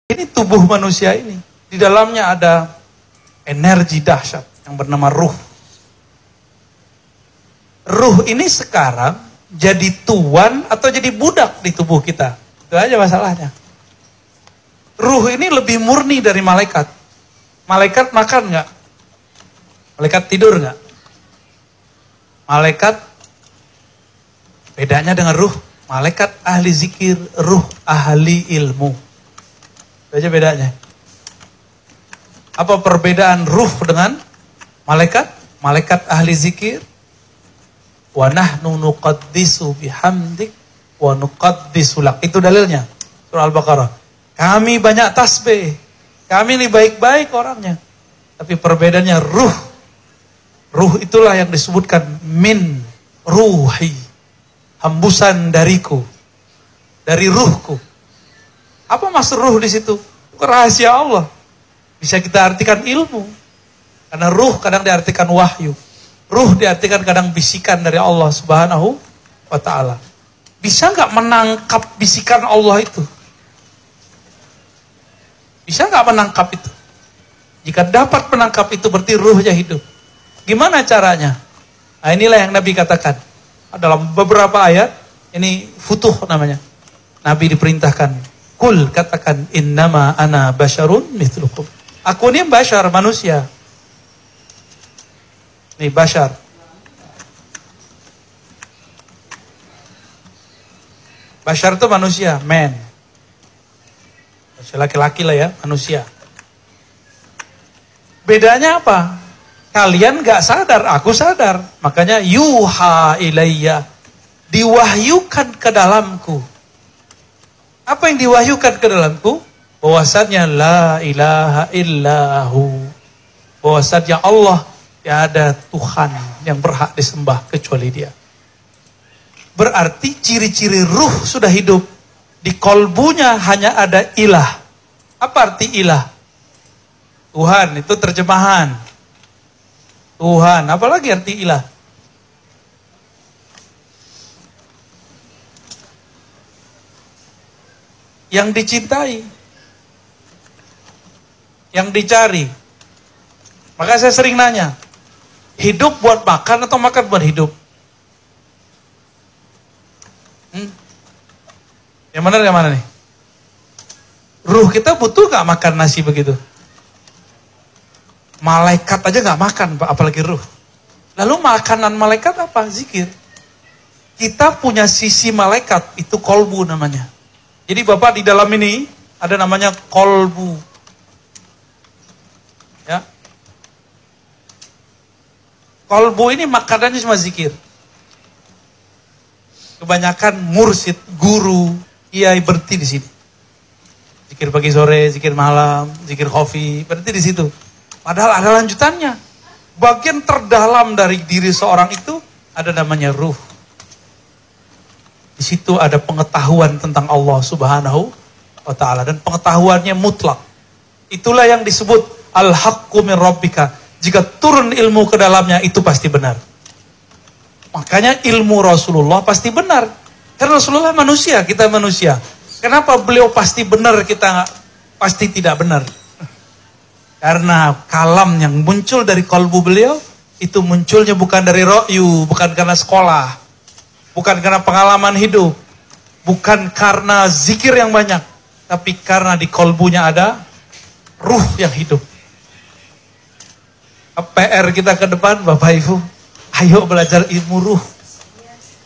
Ini tubuh manusia ini, di dalamnya ada energi dahsyat yang bernama ruh. Ruh ini sekarang jadi tuan atau jadi budak di tubuh kita. Itu aja masalahnya. Ruh ini lebih murni dari malaikat. Malaikat makan nggak? Malaikat tidur nggak? Malaikat bedanya dengan ruh. Malaikat ahli zikir, ruh ahli ilmu. Itu aja bedanya. Apa perbedaan ruh dengan malaikat? Malaikat ahli zikir. Wa nahnu nuqaddisu bihamdik wa nuqaddisu lak. Itu dalilnya. Surah Al-Baqarah. Kami banyak tasbih. Kami ini baik-baik orangnya. Tapi perbedaannya ruh. Ruh itulah yang disebutkan min ruhi. Hembusan dariku. Dari ruhku. Apa maksud ruh di situ? Rahasia Allah. Bisa kita artikan ilmu. Karena ruh kadang diartikan wahyu. Ruh diartikan kadang bisikan dari Allah Subhanahu wa ta'ala. Bisa nggak menangkap bisikan Allah itu? Bisa nggak menangkap itu? Jika dapat menangkap itu berarti ruhnya hidup. Gimana caranya? Nah, inilah yang Nabi katakan. Dalam beberapa ayat, ini futuh namanya. Nabi diperintahkan, kul katakan innama ana basyarun mithlukum. Aku ini basyar, manusia. Nih basyar. Basyar itu manusia, man. Laki-laki lah ya, manusia. Bedanya apa? Kalian gak sadar, aku sadar. Makanya yuha ilayya. Diwahyukan ke dalamku. Apa yang diwahyukan ke dalamku? Bahwasannya la ilaha illahu. Bahwasannya Allah tiada Tuhan yang berhak disembah kecuali Dia. Berarti ciri-ciri ruh sudah hidup. Di kolbunya hanya ada ilah. Apa arti ilah? Tuhan, itu terjemahan. Tuhan, apalagi arti ilah? Yang dicintai. Yang dicari. Maka saya sering nanya, hidup buat makan atau makan buat hidup? Yang mana nih? Ruh kita butuh gak makan nasi begitu? Malaikat aja gak makan, apalagi ruh. Lalu makanan malaikat apa? Zikir. Kita punya sisi malaikat, itu kolbu namanya. Jadi Bapak di dalam ini ada namanya kolbu. Ya. Kolbu ini makanannya cuma zikir. Kebanyakan mursyid, guru, kiai berhenti di sini. Zikir pagi sore, zikir malam, zikir kopi, berhenti di situ. Padahal ada lanjutannya. Bagian terdalam dari diri seorang itu ada namanya ruh. Di situ ada pengetahuan tentang Allah Subhanahu wa ta'ala. Dan pengetahuannya mutlak. Itulah yang disebut al-haqqu min rabbika. Jika turun ilmu ke dalamnya itu pasti benar. Makanya ilmu Rasulullah pasti benar. Karena Rasulullah manusia, kita manusia. Kenapa beliau pasti benar, kita pasti tidak benar? Karena kalam yang muncul dari kalbu beliau, itu munculnya bukan dari ro'yu, bukan karena sekolah, bukan karena pengalaman hidup, bukan karena zikir yang banyak, tapi karena di kalbunya ada ruh yang hidup. PR kita ke depan, Bapak Ibu, ayo belajar ilmu ruh.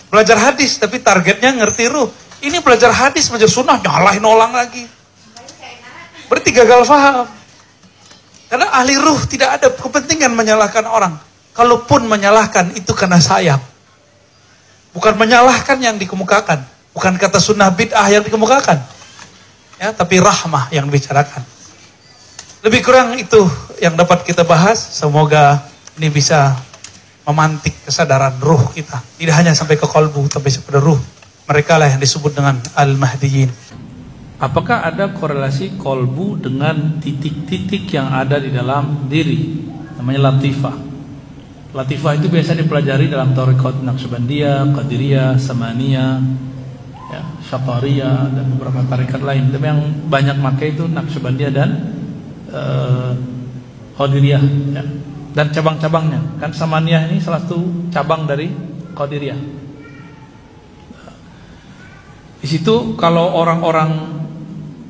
Belajar hadis, tapi targetnya ngerti ruh. Ini belajar hadis, belajar sunnah, nyalahin orang lagi. Berarti gagal paham. Karena ahli ruh tidak ada kepentingan menyalahkan orang. Kalaupun menyalahkan itu karena sayang. Bukan menyalahkan yang dikemukakan. Bukan kata sunnah bid'ah yang dikemukakan. Ya, tapi rahmah yang dibicarakan. Lebih kurang itu yang dapat kita bahas. Semoga ini bisa memantik kesadaran ruh kita. Tidak hanya sampai ke kalbu, tapi pada ruh. Mereka lah yang disebut dengan al-mahdiyin. Apakah ada korelasi kolbu dengan titik-titik yang ada di dalam diri? Namanya latifah. Latifah itu biasa dipelajari dalam tarekat Naqsyabandiyah, Qadiriyah, Samaniyah. ya, Syathariyah dan beberapa tarekat lain. Tapi yang banyak pakai itu Naqsyabandiyah dan Qadiriyah, ya. Dan cabang-cabangnya. Kan Samaniyah ini salah satu cabang dari Qadiriyah. Di situ kalau orang-orang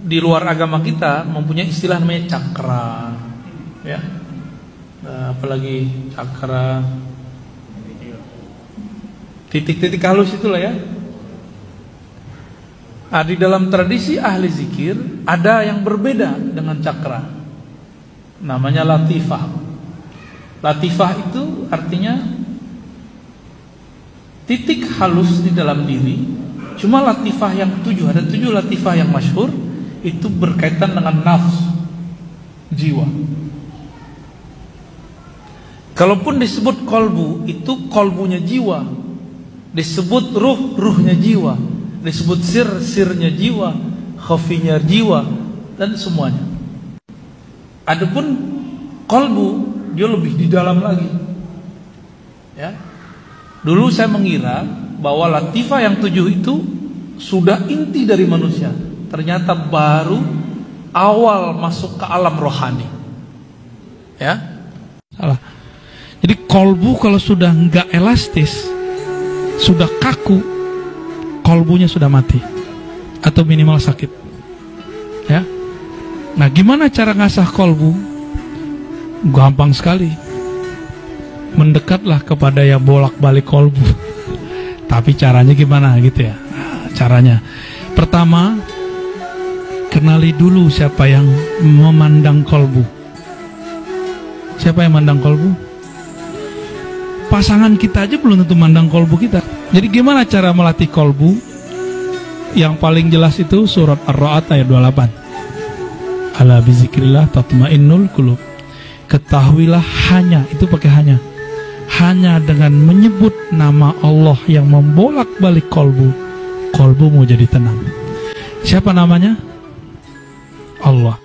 di luar agama kita mempunyai istilah namanya cakra, ya. Apalagi cakra, titik-titik halus itulah ya. Di dalam tradisi ahli zikir ada yang berbeda dengan cakra, namanya latifah. Latifah itu artinya titik halus di dalam diri. Cuma latifah yang 7, ada 7 latifah yang masyhur, itu berkaitan dengan nafs, jiwa. Kalaupun disebut kolbu, itu kolbunya jiwa. Disebut ruh, ruhnya jiwa. Disebut sir, sirnya jiwa. Khafinya jiwa. Dan semuanya. Adapun kolbu, dia lebih di dalam lagi, ya. Dulu saya mengira bahwa latifah yang 7 itu sudah inti dari manusia. Ternyata baru awal masuk ke alam rohani, ya. Salah. Jadi kolbu kalau sudah nggak elastis, sudah kaku, kolbunya sudah mati atau minimal sakit, ya. Nah, gimana cara ngasah kolbu? Gampang sekali. Mendekatlah kepada yang bolak-balik kolbu. Tapi caranya gimana gitu ya? Nah, caranya pertama, kenali dulu siapa yang memandang kolbu. Siapa yang memandang kolbu? Pasangan kita aja belum tentu memandang kolbu kita. Jadi gimana cara melatih kolbu? Yang paling jelas itu surat Ar-Ra'd ayat 28. Ala bizikrillah tatmainnul qulub. Ketahuilah hanya, itu pakai hanya dengan menyebut nama Allah yang membolak-balik kolbu, kolbumu jadi tenang. Siapa namanya? Allah.